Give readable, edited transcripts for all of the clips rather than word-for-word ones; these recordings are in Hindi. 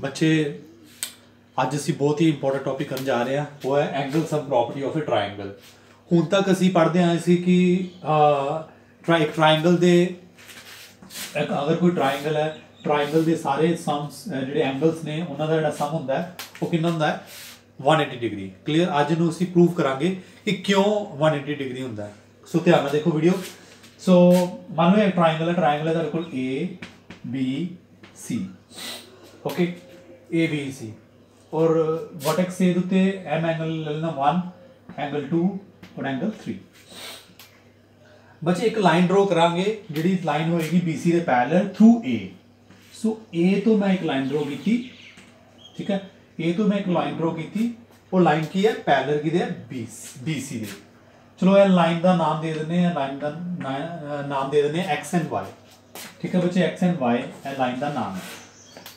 बच्चे ਅੱਜ ਅਸੀਂ ਬਹੁਤ ਹੀ ਇੰਪੋਰਟੈਂਟ ਟੌਪਿਕ ਕਰਨ ਜਾ ਰਹੇ ਹਾਂ, ਉਹ ਹੈ angle sum property of a triangle. ਹੁਣ ਤੱਕ ਅਸੀਂ ਪੜ੍ਹਦੇ ਆਏ ਸੀ ਕਿ ਇੱਕ ਟ੍ਰਾਇੰਗਲ ਦੇ ਅਗਰ ਕੋਈ ਟ੍ਰਾਇੰਗਲ ਹੈ, ਟ੍ਰਾਇੰਗਲ ਦੇ ਸਾਰੇ ਸਮਸ ਜਿਹੜੇ ਐਂਗਲਸ ਨੇ ਉਹਨਾਂ ਦਾ ਜਿਹੜਾ ਸਮ ਹੁੰਦਾ ਹੈ ਉਹ ਕਿੰਨਾ ਹੁੰਦਾ ਹੈ 180 ਡਿਗਰੀ। ਕਲੀਅਰ। ਅੱਜ ਨੂੰ ਅਸੀਂ ਪ੍ਰੂਵ ਕਰਾਂਗੇ ਕਿ ਕਿਉਂ 180 ਡਿਗਰੀ ਹੁੰਦਾ ਹੈ। ਸੋ ਧਿਆਨ ਨਾਲ ਦੇਖੋ ਵੀਡੀਓ। ਸੋ ਮੰਨ ਲਓ ਇੱਕ ਟ੍ਰਾਇੰਗਲ ਹੈ ਤੁਹਾਡੇ ਕੋਲ A B C, okay A B C और वर्टेक्स से उत्ते M एंगल ले लेना 1, एंगल 2 और एंगल 3। बच्चे एक लाइन ड्रॉ करांगे जिहड़ी लाइन होएगी BC they parallel through A। So A तो मैं एक लाइन ड्रॉ की, ठीक है, A तो मैं एक लाइन ड्रॉ की और लाइन की है पैरेलल की दे BC दे। चलो ये लाइन का नाम दे देने हैं, लाइन का नाम दे देने X एंड Y, ठीक है बच्चे, X एंड Y ये लाइन का नाम है।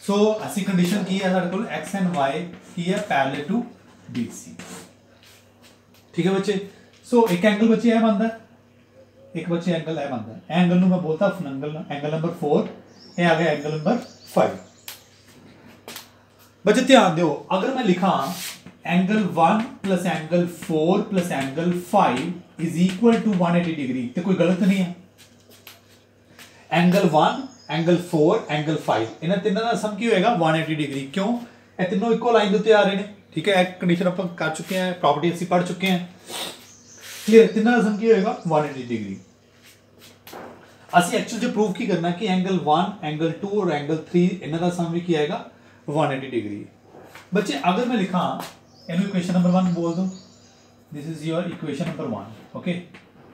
सो ऐसी कंडीशन की है साढ़े को X एंड Y की है पैरेलल टू BC, ठीक है बच्चे। सो एक एंगल बच्चे यह बनता है, एक बच्चे एंगल यह बनता है, एंगल नु मैं बोलता एंगल नंबर 4, ये आ गया एंगल नंबर 5। बच्चे ध्यान दो, अगर मैं लिखा angle 1 plus angle 4 plus angle 5 is equal to 180 degree, तो कोई गलत नहीं है। एंगल 1 एंगल 4 एंगल 5 इन्हां तीनों का सम की होएगा 180 डिग्री। क्यों? ये तीनों इको लाइन के उत्ते आ रहे हैं, ठीक है। एक कंडीशन अपन कर चुके हैं, प्रॉपर्टी ਅਸੀਂ पढ़ चुके हैं, क्लियर। तीनों का सम की होएगा 180 डिग्री। ਅਸੀਂ एक्चुअल जो प्रूव की करना है कि एंगल 1 एंगल 2 और एंगल 3 इन्हां का सम भी की आएगा 180 डिग्री। बच्चे अगर मैं लिखा इन्हें इक्वेशन नंबर 1 बोल दो, this is your equation number 1, okay,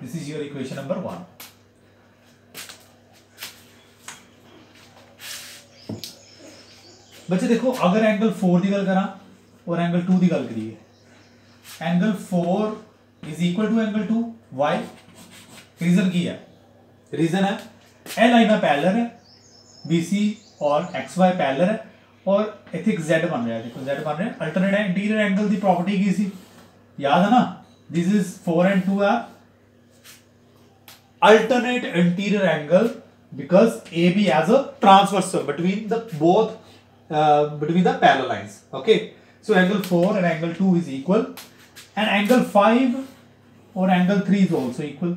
this is your equation number 1। बच्चे देखो अगर एंगल 4 की गल करा और एंगल 2 की गल करिए, angle 4 is equal to angle 2, why? Reason की है, रीजन है ए लाइन पैरेलल है, BC और XY पैरेलल है और इथे एक Z बन रहा है, देखो Z बन रहा है। अल्टरनेट है इंटीरियर एंगल की प्रॉपर्टी की सी याद है ना, दिस इज 4 and 2 है alternate interior angle because AB as a transversal between the both between the parallel lines, okay। So angle 4 and angle 2 is equal and angle 5 और angle 3 is also equal।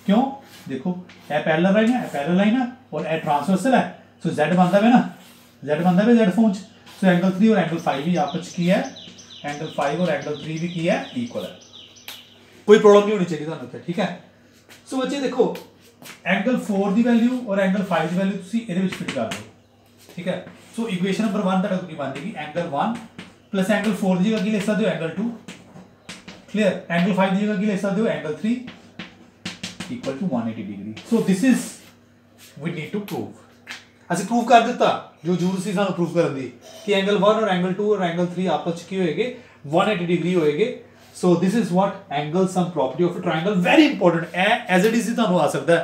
क्यों? देखो ये पैरेलल लाइन है, पैरेलल लाइन है और ये ट्रांसवर्सल है, सो Z बनता है ना, Z बनता है Z फोंच। सो एंगल 3 और एंगल 5 भी आपस की है, एंगल 5 और एंगल 3 भी की है इक्वल है, कोई प्रॉब्लम नहीं होनी चाहिए ਤੁਹਾਨੂੰ, ठीक है। सो बच्चे देखो एंगल 4 की वैल्यू और एंगल 5 की वैल्यू ਤੁਸੀਂ ਇਹਦੇ ਵਿੱਚ ਫਿਟ ਕਰ ਦਿਓ, ठीक है। सो इक्वेशन नंबर 1 ਤੁਹਾਡਾ ਕੀ ਬਣ ਜਾਏਗੀ, एंगल 1 प्लस एंगल 4 की जगह की लिख सकते हो एंगल 2, क्लियर। एंगल 5 की जगह की लिख सकते हो angle 3 equal to 180 degree. So this is we need to prove. ਅਸੀਂ ਪ੍ਰੂਵ ਕਰ ਦਿੱਤਾ ਜੋ ਜ਼ਰੂਰ ਸੀ ਸਾਨੂੰ ਪ੍ਰੂਵ ਕਰਨ ਦੀ ਕਿ एंगल 1 और एंगल 2 और एंगल 3 आपस ਚ ਕੀ ਹੋਏਗੇ 180 डिग्री होएगे। So this is what angle sum property of a triangle, very important है, एज इट इज ਤੁਹਾਨੂੰ ਆ ਸਕਦਾ ਹੈ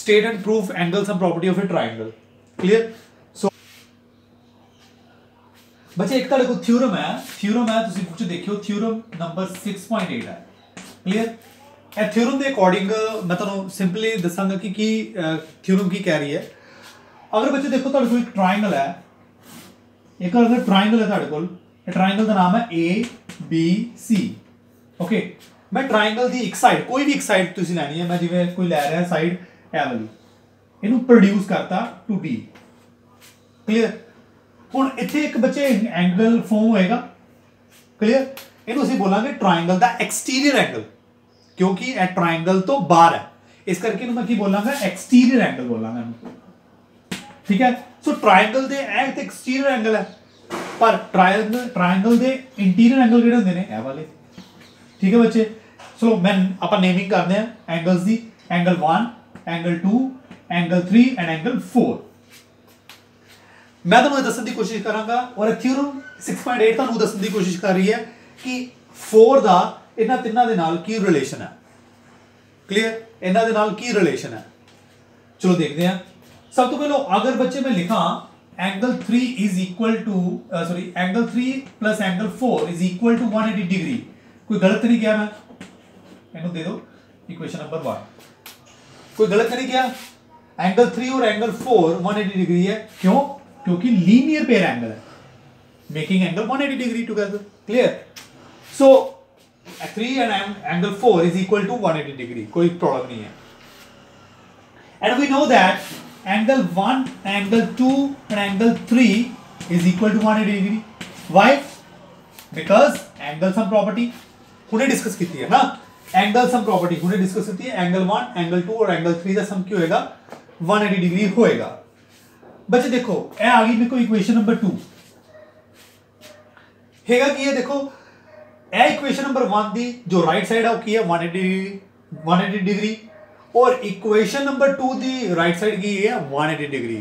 state and proof angle sum property of a triangle, clear. बच्चे एक तारे को थ्योरम है तुसी कुछ देखियो, थ्योरम नंबर 6.8 है, क्लियर। ए थ्योरम के अकॉर्डिंग मैं तुहानू सिंपली दसांगा कि थ्योरम की कह रही है। अगर बच्चे देखो तुहाडे कोल एक ट्रायंगल है, एक अगर ट्रायंगल है तुहाडे कोल, ट्रायंगल का नाम है ABC, ओके। मैं ट्रायंगल की एक साइड, कोई भी एक साइड तुसी लैनी है, मैं जिवें कोई लै रहा साइड ए वाली, इनू प्रोड्यूस करता टू B, क्लियर। ਹੁਣ ਇੱਥੇ ਇੱਕ ਬੱਚੇ ਐਂਗਲ ਫਾਰਮ ਹੋਏਗਾ, ਕਲੀਅਰ। ਇਹਨੂੰ ਅਸੀਂ ਬੋਲਾਂਗੇ ਟ੍ਰਾਇੰਗਲ ਦਾ ਐਕਸਟੀਰੀਅਰ ਐਂਗਲ, ਕਿਉਂਕਿ ਇਹ ਟ੍ਰਾਇੰਗਲ ਤੋਂ ਬਾਹਰ ਹੈ, ਇਸ ਕਰਕੇ ਇਹਨੂੰ ਮੈਂ ਕੀ ਬੋਲਾਂਗਾ ਐਕਸਟੀਰੀਅਰ ਐਂਗਲ ਬੋਲਾਂਗਾ ਇਹਨੂੰ, ਠੀਕ ਹੈ। ਸੋ ਟ੍ਰਾਇੰਗਲ ਦੇ ਇਹ ਤੇ ਐਕਸਟੀਰੀਅਰ ਐਂਗਲ ਹੈ, ਪਰ ਟ੍ਰਾਇੰਗਲ ਦੇ ਇੰਟੀਰੀਅਰ ਐਂਗਲ ਕਿਹੜੇ ਹੁੰਦੇ ਨੇ, ਇਹ ਵਾਲੇ, ਠੀਕ ਹੈ ਬੱਚੇ। ਸੋ ਮੈਂ ਆਪਾਂ ਨੇਮਿੰਗ ਕਰਦੇ ਆ angles the, angle 1 angle 2 angle 3 and angle 4। मैं तुहानू दस्सण दी कोशिश करांगा और थ्योरम 6.8 तुहानू दस्सण दी कोशिश कर रही है कि 4 दा इन्हां तिन्नां दे नाल की रिलेशन है, क्लियर। इन्हां दे नाल की रिलेशन है, चलो देखते हैं। सब तो पहले अगर बच्चे मैं लिखा angle 3 is equal to angle 3 plus angle 4 is equal to 180 degree, कोई गलत नहीं किया, मैं इन्हू दे दो इक्वेशन नंबर 1, कोई गलत नहीं किया। एंगल 3 और एंगल 4 180 डिग्री है, क्यों? क्योंकि लीनियर पेयर एंगल है, making angle 180 degree together. Clear? So 3 and angle 4 is equal to 180 degree, कोई प्रॉब्लम नहीं है। And we know that angle 1, angle 2 and angle 3 is equal to 180 degree. Why? Because angle sum property हमने डिस्कस की है ना, एंगल सम प्रॉपर्टी हमने डिस्कस की है, एंगल 1, एंगल 2 और एंगल 3 का सम क्यों होएगा 180 डिग्री होएगा। बच्चे देखो ए आ गई मेरे को इक्वेशन नंबर 2 हैगा की है, देखो ए इक्वेशन नंबर 1 दी जो राइट साइड है वो की है 180 डिग्री और इक्वेशन नंबर 2 दी राइट साइड की है 180 डिग्री।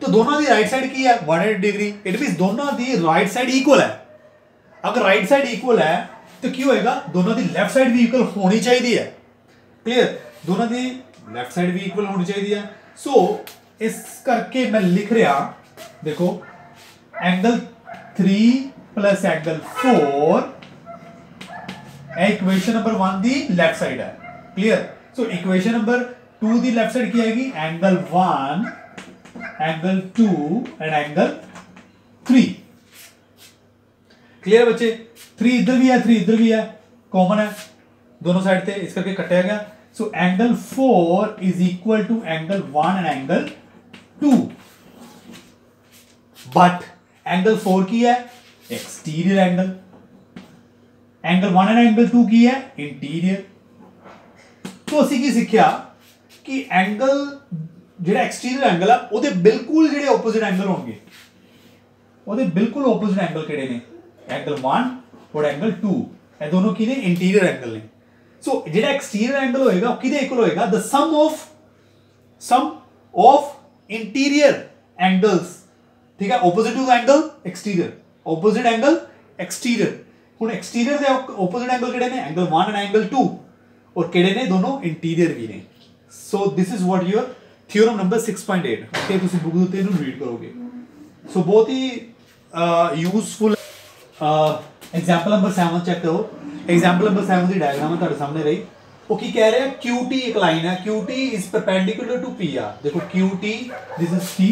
तो दोनों दी राइट साइड की है 180 डिग्री, इट मींस दोनों दी राइट साइड इक्वल है। अगर राइट साइड इक्वल है तो क्यों होएगा, दोनों दी लेफ्ट साइड भी इक्वल होनी चाहिए है। क्लियर? दोनों दी लेफ्ट साइड भी इक्वल होनी चाहिए है। सो इस करके मैं लिख रहा, देखो angle 3 plus angle 4 equation number 1 the left side है। क्लियर? So equation number 2 the left side की आएगी angle 1, angle 2 and angle 3। Clear बच्चे? 3 इधर भी है, 3 इधर भी है, कॉमन है दोनों साइड से, इस करके कटा गया। So angle 4 is equal to angle 1 and angle 2। But angle 4 की है exterior angle, angle 1 and angle 2 की है इंटीरियर। तो ਅਸੀਂ ਕੀ ਸਿੱਖਿਆ ਕਿ ਐਂਗਲ ਜਿਹੜਾ ਐਕਸਟੀਰੀਅਰ ਐਂਗਲ ਆ ਉਹਦੇ ਬਿਲਕੁਲ ਜਿਹੜੇ ਆਪੋਜ਼ਿਟ ਐਂਗਲ ਹੋਣਗੇ, ਉਹਦੇ ਬਿਲਕੁਲ ਆਪੋਜ਼ਿਟ ਐਂਗਲ ਕਿਹੜੇ ਨੇ, एंगल 1 और एंगल 2, ਇਹ ਦੋਨੋਂ ਕੀ ਨੇ ਇੰਟੀਰੀਅਰ ਐਂਗਲ ਨੇ। ਸੋ ਜਿਹੜਾ ਐਕਸਟੀਰੀਅਰ ਐਂਗਲ ਹੋਏਗਾ ਉਹ ਕਿਹਦੇ ਇਕੁਅਲ ਹੋਏਗਾ, the sum of interior angles. ਠੀਕ ਹੈ? Opposite to angle exterior, opposite angle exterior. हुण एक्सटीरियर दे ओपोजिट एंगल किहड़े ने, एंगल 1 एंड एंगल 2, और किहड़े ने दोनों इंटीरियर भी ने। सो this is what your theorem number 6.8। Okay, तुसी बुक दे उत्ते इहनूं रीड करोगे। सो बहुत ही यूजफुल। एग्जांपल नंबर 7 चेक करो। एग्जांपल नंबर 7 दी डायग्राम है तुहाडे सामने रही। वो की कह रहे हैं, QT एक लाइन है, QT is perpendicular to PR। देखो QT, this is T,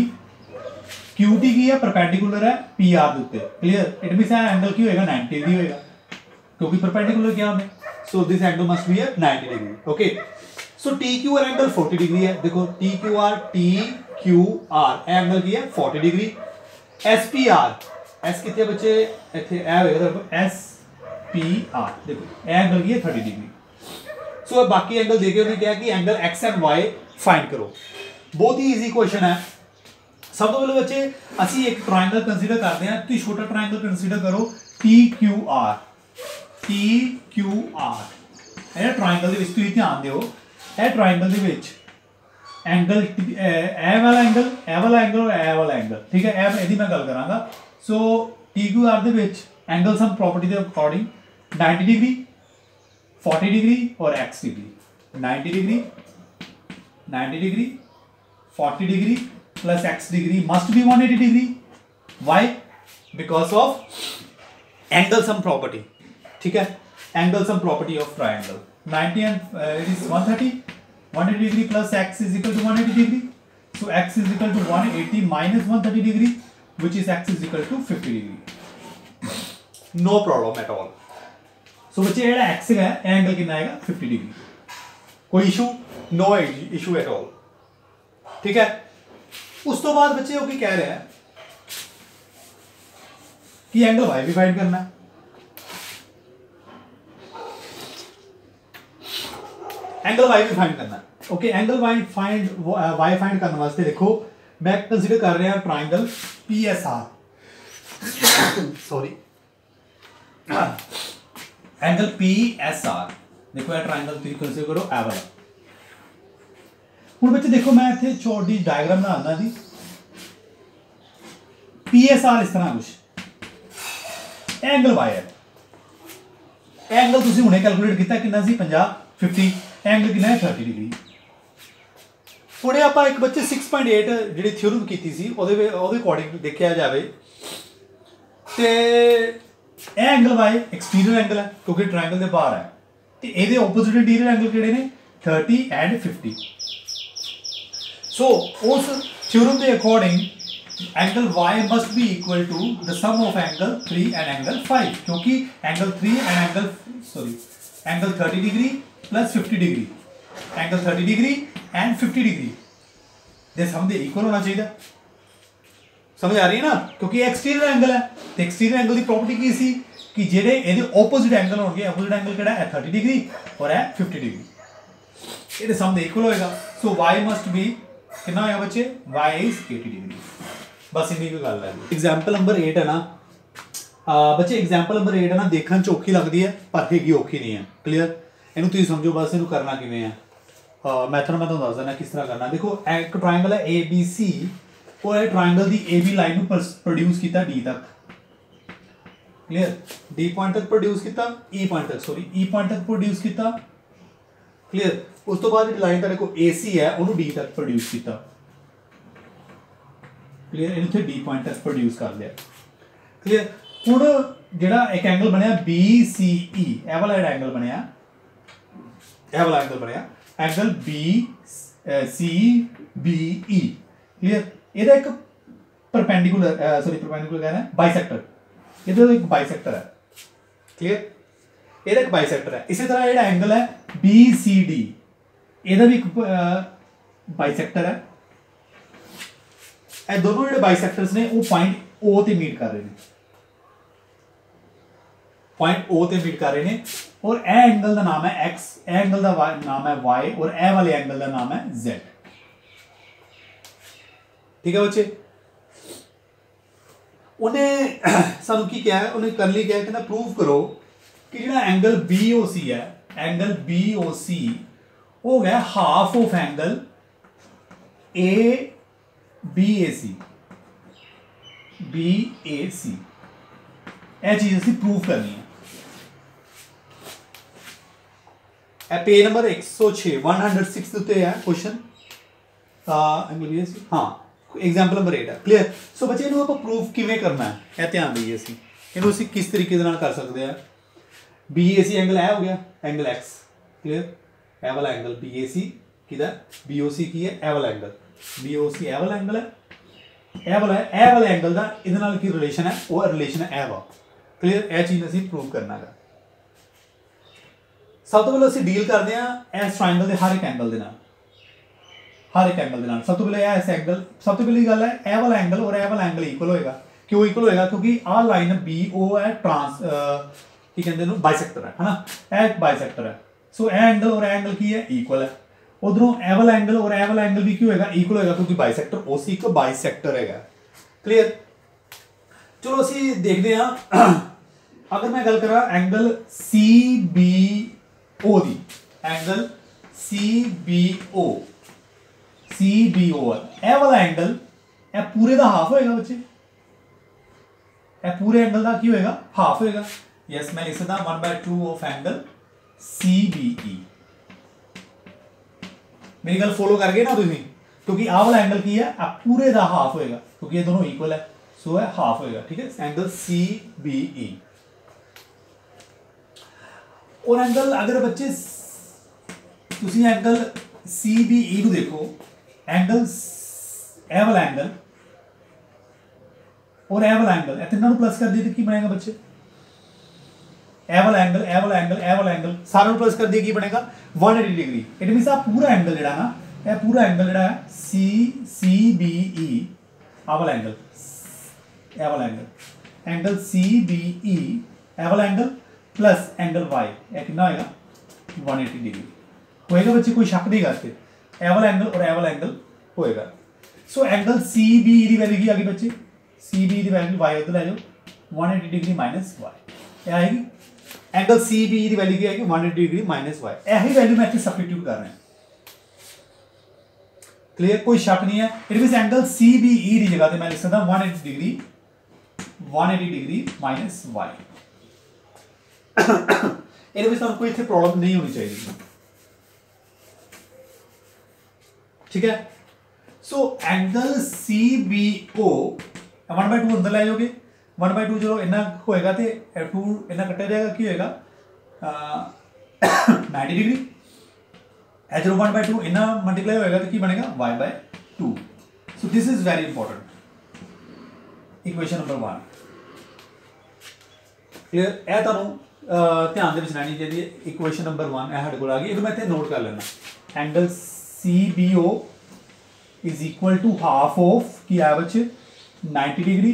QT की है परपेंडिकुलर है PR के उत्ते। क्लियर? इट मींस एंगल की होएगा 90 डिग्री होएगा, क्योंकि परपेंडिकुलर क्या हमें। So this angle must be 90 degree. Okay, so TQR angle 40 degree है। देखो TQR एंगल की है 40 डिग्री। SPR, S कितने बच्चे इथे ए होएगा, देखो SPR, देखो एंगल की है 30 डिग्री। सो बाकी एंगल देके उन्होंने क्या कि angle X and Y find करो। बहुत ही इजी क्वेश्चन है। सब तो पहले बच्चे असी एक ट्रायंगल कंसीडर करते हैं। तो छोटा ट्रायंगल कंसीडर करो TQR। ਇਹ ट्रायंगल ਦੇ ਵਿੱਚ ਤੁਸੀਂ ਧਿਆਨ ਦਿਓ, ਇਹ ट्रायंगल ਦੇ ਵਿੱਚ एंगल ਇਹ ਵਾਲਾ एंगल, ਇਹ ਵਾਲਾ एंगल और ਇਹ ਵਾਲਾ एंगल। ठीक है, ਇਹ ਇਹਦੀ ਮੈਂ ਗੱਲ ਕਰਾਂਗਾ। सो TQR ਦੇ ਵਿੱਚ एंगल सम प्रॉपर्टी ਦੇ अकॉर्डिंग 90 डिग्री, 40 डिग्री और X degree. 90 degree, 90 degree, 40 degree plus X degree must be 180 degree. Why? Because of angle sum property. ठीक है, angle sum property of triangle. 90 and it is 130, 180 degree plus X is equal to 180 degree. So X is equal to 180 minus 130 degree, which is X is equal to 50 degree. No problem at all. So बच्चे ये X है, एंगल कितना आएगा 50 डिग्री। कोई issue? No issue at all. ठीक है, उस तो बाद बच्चे की कह रहे हैं कि एंगल Y भी फाइंड करना है। एंगल Y भी फाइंड करना है। ओके, एंगल Y फाइंड करने वास्ते देखो मैं कंसीडर कर रहा triangle PSR। Sorry, angle PSR। देखो ये ट्रायंगल तुम कंसीडर करो ए वाला। हुण बच्चे देखो मैं इत्थे छोटी डायग्राम बनाना जी। PSR इस तरह कुछ एंगल Y है। एंगल तुसीं हुणे कैलकुलेट किया कितना सी 50, एंगल कितना है 30 डिग्री। हुणे आपां एक बच्चे 6.8 जिहड़ी थ्योरम कीती सी ओहदे अकॉर्डिंग देखिया जाए ते एंगल Y एक्सटीरियर एंगल है, क्योंकि ट्रायंगल दे बाहर है। ते इहदे ओपोजिट इंटीरियर एंगल किहड़े ने 30 एंड 50। सो उस थ्योरम के according angle y must be equal to the sum of angle 3 and angle 5, क्योंकि angle 3 and angle 30 degree plus 50 degree, angle 30 degree and 50 degree they sum they equal होना चाहिए। समझ आ रही है ना, क्योंकि एक्सटीरियर एंगल है तो एक्सटीरियर एंगल की प्रॉपर्टी की सी कि जेडे ਇਹਦੇ opposite एंगल होंगे, opposite एंगल ਕਿਹੜਾ है 30 डिग्री और है 50 डिग्री, ਇਹਦੇ ਸਮ ਦੇ ਇਕੁਅਲ ਹੋਏਗਾ। सो y मस्ट बी कितना होएगा बच्चे, y इज 80 डिग्री। बस इन्नी की गल है। एग्जांपल नंबर 8 है ना बच्चे, एग्जांपल नंबर 8 है ना, देखਣ ਚ ਔਖੀ ਲੱਗਦੀ ਹੈ ਪਰ ਹੈਗੀ ਔਖੀ ਨਹੀਂ ਹੈ। ਕਲੀਅਰ, ਇਹਨੂੰ ਤੁਸੀਂ ਸਮਝੋ ਬਸ, ਇਹਨੂੰ ਕਰਨਾ ਕਿਵੇਂ ਹੈ। ਮੈਥਡ ਮੈਂ ਤੁਹਾਨੂੰ ਦੱਸ ਦਿੰਦਾ ਕਿਸ ਤਰ੍ਹਾਂ ਕਰਨਾ। ਦੇਖੋ ਇੱਕ ਟ੍ਰਾਇੰਗਲ ਹੈ ABC और ਇਹ ट्रायंगल ਦੀ AB ਲਾਈਨ ਨੂੰ ਪ੍ਰੋਡਿਊਸ ਕੀਤਾ D ਤੱਕ। क्लियर, D पॉइंट तक प्रोड्यूस किया, E पॉइंट तक सॉरी E पॉइंट तक प्रोड्यूस किया। क्लियर, उस तो बाद लाइन का देखो AC है उन्होंने D तक प्रोड्यूस किया। क्लियर, इन्हें D पॉइंट तक प्रोड्यूस कर लिया। क्लियर, हुण जिहड़ा एक एंगल बनया BCE, ए वाला एंगल बनया, ए वाला एंगल बनया एंगल BCBE। क्लियर, ਇਹਦਾ ਇੱਕ परपेंडिकुलर सॉरी परपेंडिकुलर कहना है बाइसेक्टर, ਇਹਦਾ ਇੱਕ बाइसेक्टर है। क्लियर, ਇਹਦਾ ਇੱਕ बाइसेक्टर है। इसी तरह ਜਿਹੜਾ एंगल है BCD, ਇਹਦਾ ਵੀ ਇੱਕ बाइसेक्टर है। ਇਹ ਦੋਨੋਂ ਜਿਹੜੇ बाइसेक्टर्स ने वो पॉइंट O ਤੇ मीट कर रहे हैं, पॉइंट O ਤੇ मीट कर रहे हैं। और ਇਹ एंगल ਦਾ नाम है X, ਇਹ एंगल ਦਾ नाम है Y और ਇਹ वाले एंगल ਦਾ नाम है Z। ठीक है बच्चे, उन्हें सानू की क्या है, उन्हें कर ली क्या है, कहना प्रूव करो कि जो एंगल BOC है, एंगल BOC हो गया half of angle ABAC, BAC। यह चीज असी प्रूव करनी है। पेज नंबर 106 106 उत्ते है क्वेश्चन एंगल BAC। हाँ, एग्जाम्पल नंबर 8 है। क्लियर, सो बच्चे इन्हों आप प्रूफ किमें करना है, यह ध्यान दईए असी इन्हों असी किस तरीके कर सकते हैं। BAC एंगल है हो गया एंगल X। क्लियर, ए वाला एंगल BAC किदा, BOC की है ए वाला एंगल BOC, ए वाला एंगल है, ए वाला एंगल का इहदे नाल की रिलेशन है, वो रिलेशन है ए वा। क्लियर, यह चीज़ असी प्रूव करना है। सब तो पहले असी डील करते हैं इस ट्रायंगल के हर एक एंगल के नाल, हर एक एंगल के नाल। सब तो पहले इस एंगल, सब तो पहली गल है ए वाला एंगल और ए वाला एंगल इक्वल होएगा। क्यों इक्वल होएगा, क्योंकि आ लाइन BO है ट्रांस की कहते हैं बाइसेक्टर है ना, एक बाइसेक्टर है। सो ए एंगल और ए एंगल की है इक्वल है। उधरों ए वाला एंगल और ए वाला एंगल भी क्यों होएगा, इक्वल होएगा, क्योंकि बाइसेक्टर OC एक बाइसेक्टर है। क्लियर, चलो असी देखते हैं। अगर मैं गल करा एंगल CBO दी, एंगल CBO है, ए वाला एंगल ए पूरे दा हाफ होएगा बच्चे, ए पूरे एंगल दा की होएगा हाफ होएगा। यस, मैं लिख सकता 1/2 ऑफ एंगल CBE। मेरी गल फॉलो कर गए ना तुम, क्योंकि आ वाला एंगल की है पूरे दा हाफ होएगा, क्योंकि ये दोनों इक्वल है, सो है हाफ होएगा। ठीक है, एंगल CBE। और एंगल अगर बच्चे तुसी एंगल CBE को देखो, एंगल ए वाला एंगल और ए वाला एंगल तीनों प्लस कर दिए तो की बनेगा बच्चे, ए वाला एंगल, ए वाला एंगल, ए वाला एंगल सारों प्लस कर दिए की बनेगा 180 डिग्री। इट मींस आ पूरा एंगल जेड़ा ना, ए पूरा एंगल जेड़ा है CBE, आ वाला एंगल, ए वाला एंगल CBE, ए वाला एंगल प्लस एंगल Y, ये कितना होएगा 180 डिग्री होएगा बच्चे, कोई शक नहीं करते। ए वाला एंगल और ए वाला एंगल होएगा। सो एंगल CBE की वैल्यू की आ गई बच्चे, CBE की वैल्यू Y उधर ले जाओ 180 डिग्री माइनस Y, ये आएगी। एंगल CBE की वैल्यू की आएगी 180 डिग्री माइनस Y, यही वैल्यू मैं इतने सब्स्टिट्यूट कर रहे हैं। क्लियर, कोई शक नहीं है। इट मींस एंगल CBE की जगह पे मैं लिख सकता 180 degree minus Y। It means कोई इतने प्रॉब्लम नहीं होनी चाहिए। ठीक है, सो एंगल CBO 1/2 अंदर ले जाओगे, 1/2 चलो इतना होएगा तो 2 इतना कटा जाएगा की होएगा 90 डिग्री। चलो 1/2 इतना मल्टीप्लाई होएगा तो की बनेगा Y/2। So this is very important. Equation number 1 clear है ਤੁਹਾਨੂੰ ध्यान ਦੇ ਵਿੱਚ ਰਹਿਣੀ ਚਾਹੀਦੀ ਹੈ इक्वेशन नंबर 1 ਇਹ ਸਾਡੇ ਕੋਲ ਆ ਗਈ ਇਹਨੂੰ ਮੈਂ ਇੱਥੇ ਨੋਟ ਕਰ ਲੈਣਾ angle CBO is equal to half of की आया बच्चे 90 डिग्री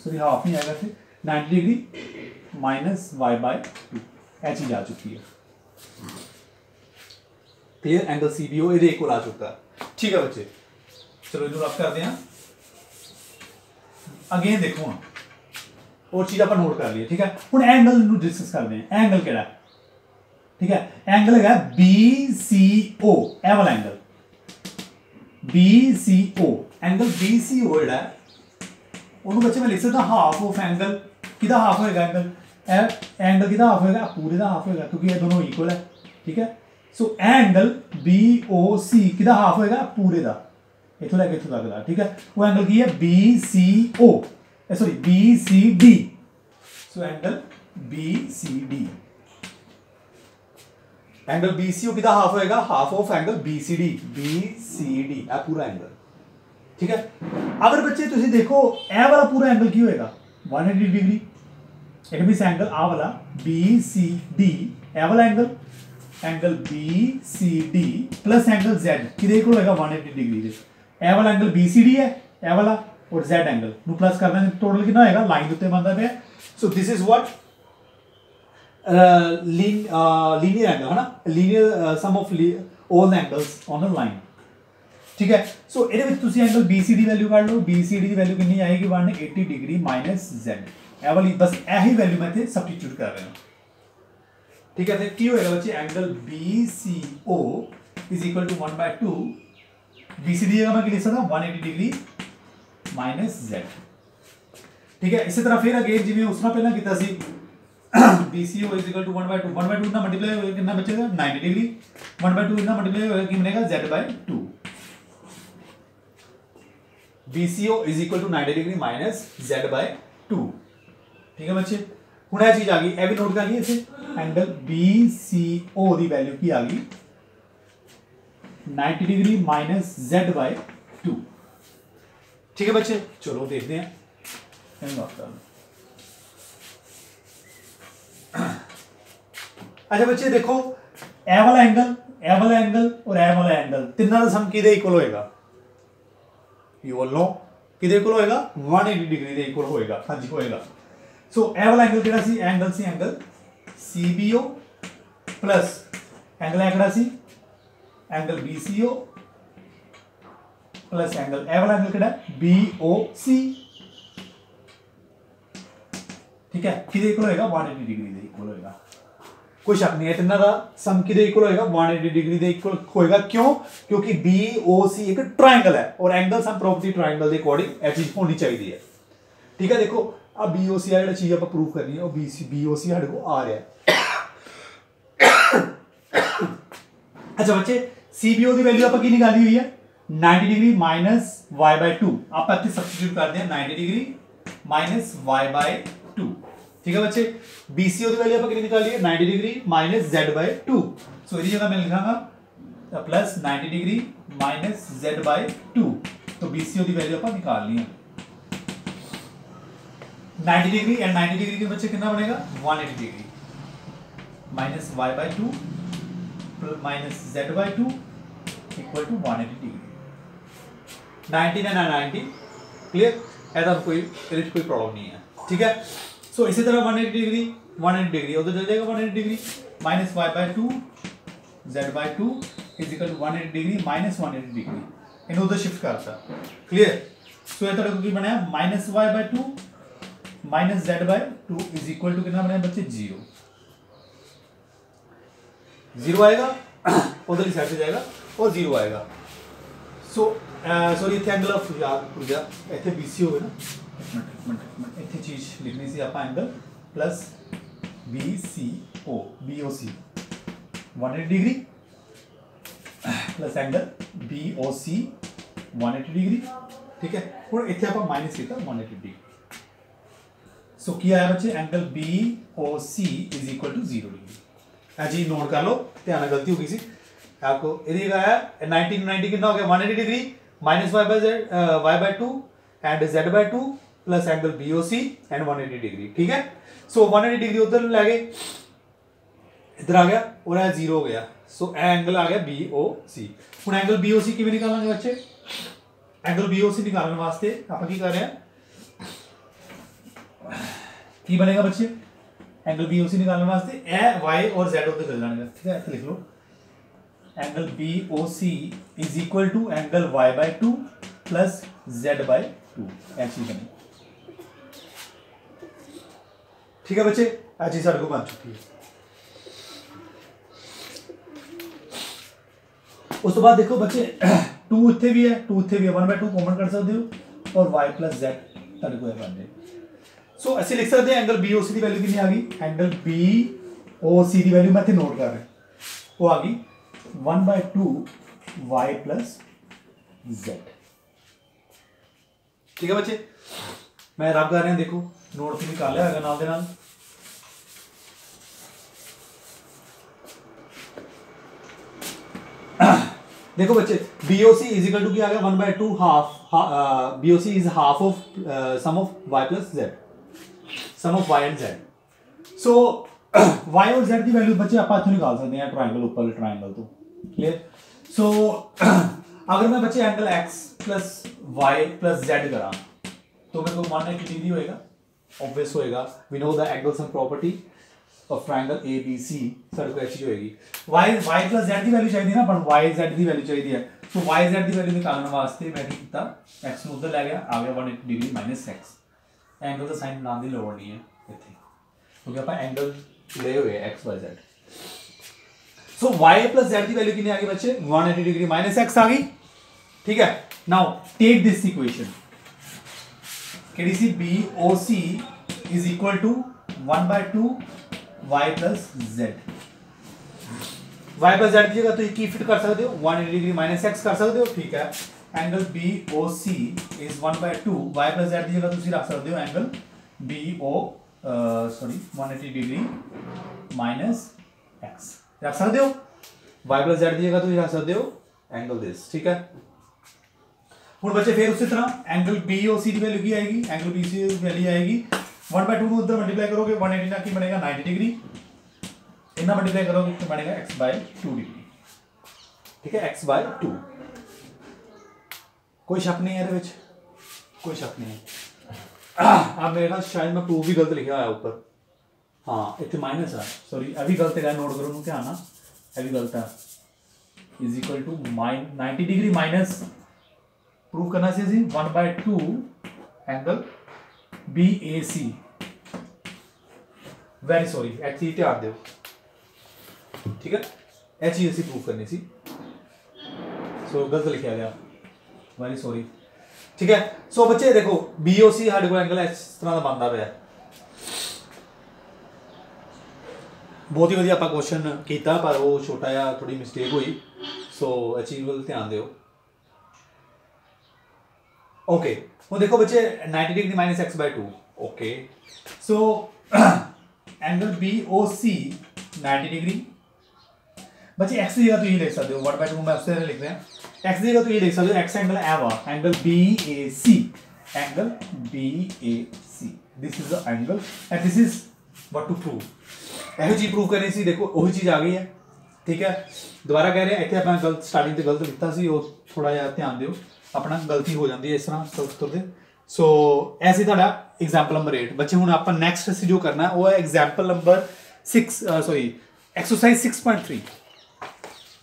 सॉरी हाफ नहीं आएगा फिर 90 डिग्री माइनस y/2 यह चीज आ चुकी है क्लियर एंगल CBO ये इक्वल आ चुका है ठीक है बच्चे चलो इधर रब करते हैं अगेन देखो हम और चीज आप नोट कर लिए ठीक है हम एंगल डिस्कस करते हैं एंगल केड़ा ठीक है एंगल है BCO ए वाला एंगल BCO एंगल BCO जेड़ा ਉਹਨੂੰ ਬੱਚੇ मैं लिख सकता हाफ ऑफ एंगल किदा हाफ होएगा एंगल किदा हाफ होएगा पूरे दा हाफ होएगा क्योंकि ये दोनों इक्वल है ठीक है सो एंगल BOC किदा हाफ होएगा पूरे दा इथों लेके इथों तक दा ठीक है वो एंगल की है BCO sorry BCD so angle BCD angle BCO किदा हाफ होएगा हाफ ऑफ एंगल BCD है पूरा एंगल ठीक है अगर बच्चे तुसी देखो ए वाला पूरा एंगल की होएगा 180 डिग्री इट मींस एंगल आ वाला BCD ए वाला angle BCD plus angle Z किदे इक्वल होएगा 180 डिग्री दे ए वाला एंगल BCD है ए वाला और Z एंगल नु प्लस करना टोटल कितना होएगा लाइन उत्ते बनदा पे so this is what linear angle है ना linear sum of all angles on a line ठीक है सो ਇਹਦੇ ਵਿੱਚ ਤੁਸੀਂ एंगल BCD वैल्यू ਕੱਢ ਲਓ BCD ਦੀ वैल्यू ਕਿੰਨੀ ਆਏਗੀ 180 डिग्री माइनस Z ਇਹ ਵਾਲੀ ਬਸ ਇਹੀ वैल्यू मैं ਇੱਥੇ ਸਬਸਟੀਟਿਊਟ ਕਰ ਰਿਹਾ ਹਾਂ ठीक है तो ਕੀ ਹੋਏਗਾ ਬੱਚੇ एंगल BCO = 1/2 BCD का मैं लिख सकता 180 डिग्री माइनस Z ठीक है इसी तरह फिर अगेन जिवें उसना पहला कीता सी BCO = 1/2 1/2 ना मल्टीप्लाई होएगा कितना बचेगा 90 डिग्री 1/2 ना मल्टीप्लाई होएगा कि बनेगा Z/2 BCO = 90 degree minus Z/2 ठीक है बच्चे हुण यह चीज आ गई यह भी नोट कर लिए इसे एंगल BCO की वैल्यू की आ गई 90 डिग्री माइनस Z/2 ठीक है बच्चे चलो देखते हैं अच्छा बच्चे देखो ए वाला एंगल और ए वाला एंगल तिना का सम किदे इक्वल होएगा यू ऑल नो किदे इक्वल होएगा 180 डिग्री दे इक्वल होएगा हां जी होएगा सो ए वाला एंगल केड़ा सी एंगल CBO प्लस एंगल है केड़ा सी angle BCO plus angle A वाला एंगल केड़ा BOC ठीक है किदे इक्वल होएगा 180 डिग्री दे इक्वल होएगा कोई शक नहीं है तिना का सम किदे इक्वल होएगा 180 डिग्री दे इक्वल होएगा क्यों क्योंकि BOC एक ट्रायंगल है और एंगल सम प्रॉपर्टी ट्रायंगल के अकॉर्डिंग ए चीज होनी चाहिए है ठीक है देखो अब BOC आ चीज आप प्रूव करनी है और BOC साडे को आ रहा है अच्छा बच्चे CBO की वैल्यू आप की निकाली हुई है 90 डिग्री माइनस y/2 आप इतने सब्स्टिट्यूट करते हैं 90 डिग्री माइनस y/2 ठीक है बच्चे BCO की वैल्यू आप निकाली है 90 डिग्री माइनस Z/2 सो इसी जगह मैं लिखांगा प्लस 90 डिग्री माइनस Z/2 तो BCO की वैल्यू आप निकालनी है 90 डिग्री एंड 90 डिग्री के बच्चे कितना बनेगा 180 degree minus y/2 minus Z/2 equal to 180 degree 90 ना 90 क्लियर ऐसा कोई प्रॉब्लम नहीं है ठीक है सो इसी तरह 180 डिग्री उधर चल जाएगा 180 degree minus y/2 Z/2 = 180 degree minus 180 degree इन्हें उधर शिफ्ट करता क्लियर सो ये तरह की बनाया माइनस y/2 माइनस Z/2 = कितना बनाया बच्चे 0 आएगा उधर साइड से जाएगा और 0 आएगा सो सॉरी इतने एंगल ऑफ याद भूल गया इतने BCO है ना इतनी चीज लिखनी सी आप angle plus BCO BOC 180 degree plus angle BOC 180 degree ठीक है और इतने आप माइनस किया 180 डिग्री सो क्या आया बच्चे एंगल BOC = 0 डिग्री जी नोट कर लो ध्यान गलती हो गई सी आपको यदि आया 90 कितना हो गया 180 degree minus y/2 and Z/2 plus angle BOC and 180 degree. ठीक है, सो 180 डिग्री उधर ले गए, इधर आ गया और यह 0 हो गया। सो एंगल आ गया BOC। हुण एंगल BOC किवें निकालांगे बच्चे? एंगल BOC निकालने वास्ते आप की कर रहे हैं, की बनेगा बच्चे? एंगल BOC निकालने वास्ते ए y और z उधर चल जाएंगे। ठीक है, लिख लो angle BOC is equal to angle y/2 plus z/2, ऐसी बनी। ठीक है बच्चे, ऐसी सारे को बन चुकी है। उस तो बाद देखो बच्चे 2 इत्थे भी है, 2 इत्थे भी है, 1/2 कॉमन कर सकते हो और y प्लस z सारे को बन जाए। सो ऐसे लिख सकते हैं एंगल BOC की वैल्यू कितनी आ गई? एंगल BOC की वैल्यू मैं इत्थे नोट कर रहा हूं, वो आ गई 1/2 y प्लस z। ठीक है बच्चे, मैं रब कर रहा हूं, देखो नोट भी निकाल लिया है नाल दे नाल। देखो बच्चे BOC इज इक्वल टू क्या आ गया? 1/2 half, BOC is half of sum of y plus z, sum of y and z। So y और z की वैल्यू बच्चे आप इथों निकाल सकते हैं ट्रायंगल ऊपर ट्रायंगल तो। क्लियर? सो अगर मैं बच्चे angle x plus y plus z करा तो मेरे को 180 डिग्री होएगा, ऑब्वियस होएगा। We know the angle sum property of triangle ABC, सारे को ऐसी होएगी। y प्लस z की वैल्यू चाहिए ना, पर y z की वैल्यू चाहिए है। तो y z की वैल्यू निकालने वास्ते मैं किया x ਨੂੰ उधर ले गया, आ गया 180 डिग्री माइनस x। एंगल का साइन बनाने की लोड़ नहीं है इत्थे, क्योंकि आप एंगल ले हुए x y z। So y plus z की वैल्यू कितनी आ गई बच्चे? 180 डिग्री माइनस x आ गई। ठीक है, नाउ टेक दिस इक्वेशन, केडी सी BOC is equal to 1/2 y plus z। y plus z की जगह तो की फिट कर सकते हो, 180 डिग्री माइनस x कर सकते हो। ठीक है, angle BOC is 1/2 y plus z की जगह तुम रख सकते हो एंगल 180 डिग्री माइनस x रख सकते हो। y प्लस z की जगह तुम रख सकते हो एंगल दिस। ठीक है, हुण बच्चे फिर उसी तरह एंगल BOC की वैल्यू की आएगी? एंगल BOC की वैल्यू आएगी 1/2 को उधर मल्टीप्लाई करोगे 180 ना की बनेगा 90 डिग्री, इतना मल्टीप्लाई करोगे तो बनेगा x/2 डिग्री। ठीक है, x/2। कोई शक नहीं है ਇਹਦੇ ਵਿੱਚ, कोई शक नहीं है। अब मेरे ख्याल शायद मैं प्रूफ भी गलत लिखा हुआ है ऊपर, हाँ इतने माइनस है, सॉरी अभी गलत है, नोट करो नु ध्यान ना, अभी गलत है। Is equal to 90 degree minus prove करना सी 1/2 एंगल BAC। वेरी सॉरी, एक चीज ध्यान दो। ठीक है, यह चीज असी प्रूव करनी सी, सो गलत लिखा गया, वेरी सॉरी। ठीक है, सो बच्चे देखो BOC साढ़े को एंगल इस तरह का बनता पाया। बहुत ही वधिया आपां क्वेश्चन किया, पर वो छोटा जिहा थोड़ी मिस्टेक हुई, सो इस चीज वाल ध्यान दिओ। ओके, वो देखो बच्चे 90 degree minus x/2। Okay, so angle BOC 90 degree बच्चे x की जगह तो ये लिख सकते हो 1/2, मैं उससे लिख रहा हूं x की जगह तो ये लिख सकते हो x एंगल है वा angle BAC, angle BAC, this is the angle and this is what to prove. यही चीज प्रूव करनी सी, देखो वही चीज आ गई है। ठीक है, दोबारा कह रहे हैं इतने आप गलत स्टार्टिंग से गलत लिखता सी, वो थोड़ा जिहा ध्यान दिओ, अपना गलती हो जाती है इस तरह तुरते। सो ऐसे ਤੁਹਾਡਾ एग्जाम्पल नंबर 8 बच्चे हुण ਆਪਾਂ नेक्स्ट ਅਸੀਂ जो करना है वो है example number 6 sorry exercise 6.3।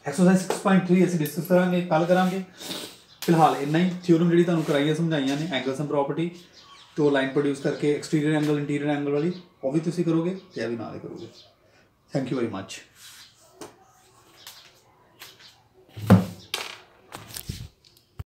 Exercise 6.3 ਅਸੀਂ डिस्कस करांगे, कल करांगे। फिलहाल इन्ना ही थ्योरम जी ਤੁਹਾਨੂੰ कराई समझाइया ने एंगल सम प्रॉपर्टी तो लाइन प्रोड्यूस करके एक्सटीरियर एंगल इंटीरियर एंगल वाली वो भी तुसी करोगे या भी नाल करोगे। Thank you very much.